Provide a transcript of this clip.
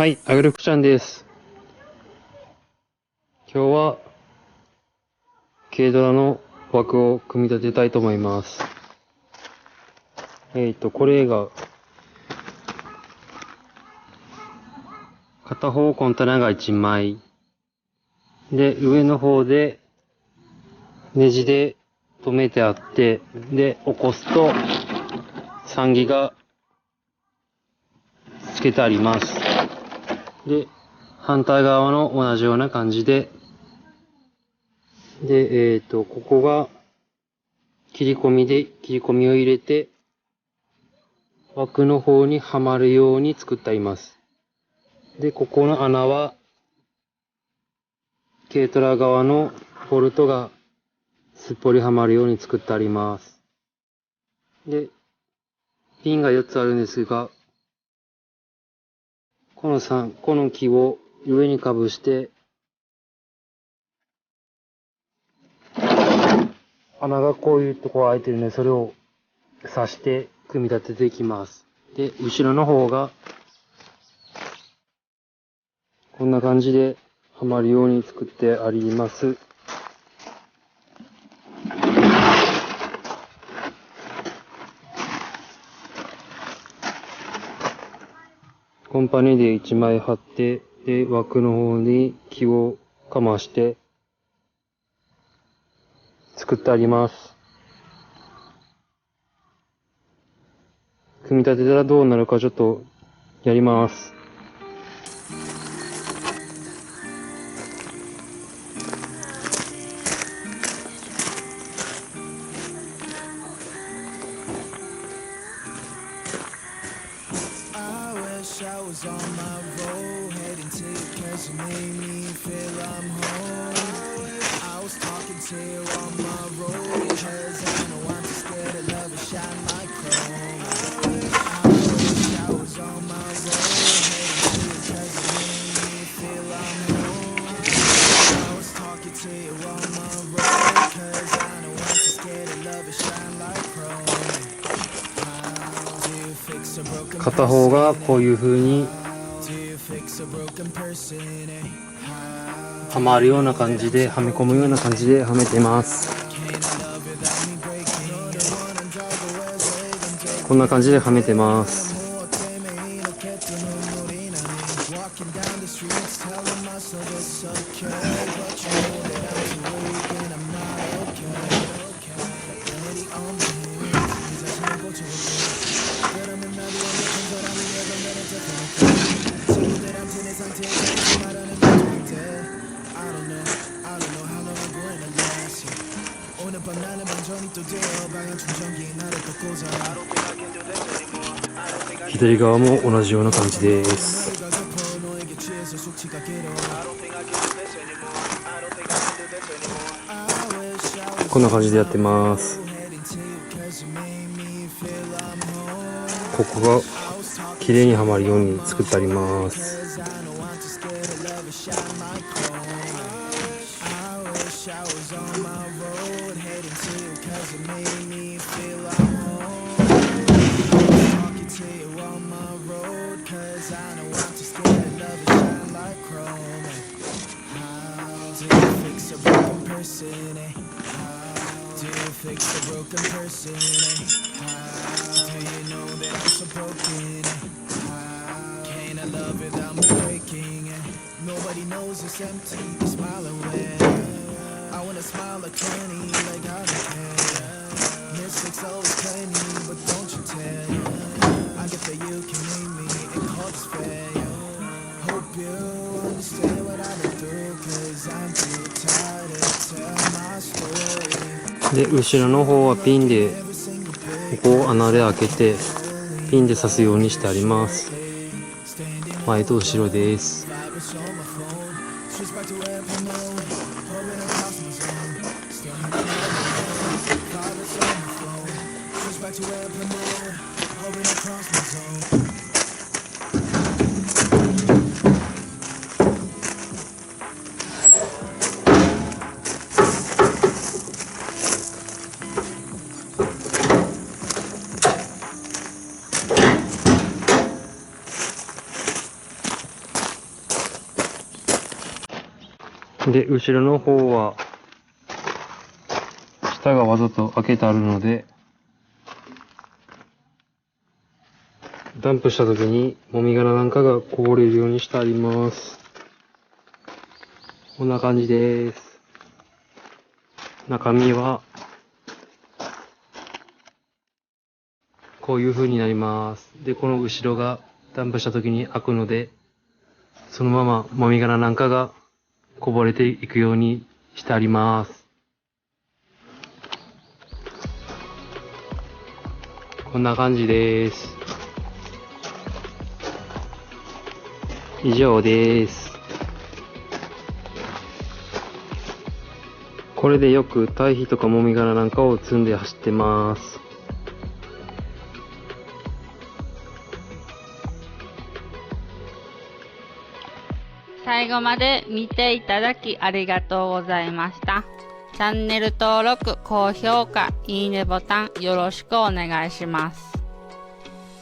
はい、アグルクちゃんです。今日は軽トラの枠を組み立てたいと思います。これが片方コンテナが1枚で、上の方でネジで留めてあって、で起こすと3ギがつけてあります。で反対側の同じような感じで、ここが切り込みを入れて枠の方にはまるように作ってあります。で、ここの穴は軽トラ側のボルトがすっぽりはまるように作ってあります。で、ピンが4つあるんですが、この木を上にかぶして、穴がこういうところ開いてるので、それを刺して組み立てていきます。で、後ろの方が、こんな感じではまるように作ってあります。コンパネで1枚貼って、で、枠の方に木をかまして、作ってあります。組み立てたらどうなるかちょっとやります。I was on my road, heading to you cause you made me feel I'm home. I was talking to you on my road, cause I know I'm just scared of love and shine like chrome. I wish I was on my road, heading to you cause you made me feel I'm home. I was talking to you on my road, cause I know I'm just scared of love and shine like chrome. 片方がこういう風にはまるような感じで、はめ込むような感じではめてます。こんな感じではめてます。左側も同じような感じです。こんな感じでやってます。ここが綺麗にはまるように作ってあります。Nobody knows it's empty, you smile away. I wanna smile like 20, like I don't care. Mystic's always plenty, but don't you tell. I get that you can make me and call this fair. Hope you understand what I've been through, cause I'm too tired to tell my story. で、後ろの方はピンで、ここを穴で開けて、ピンで刺すようにしてあります。前と後ろです。で、後ろの方は、下がわざと開けてあるので、ダンプした時にもみ殻なんかがこぼれるようにしてあります。こんな感じです。中身は、こういう風になります。で、この後ろがダンプした時に開くので、そのままもみ殻なんかがこぼれていくようにしてあります。こんな感じです。以上です。これでよく堆肥とかもみ殻なんかを積んで走ってます。最後まで見ていただきありがとうございました。チャンネル登録、高評価、いいねボタンよろしくお願いします。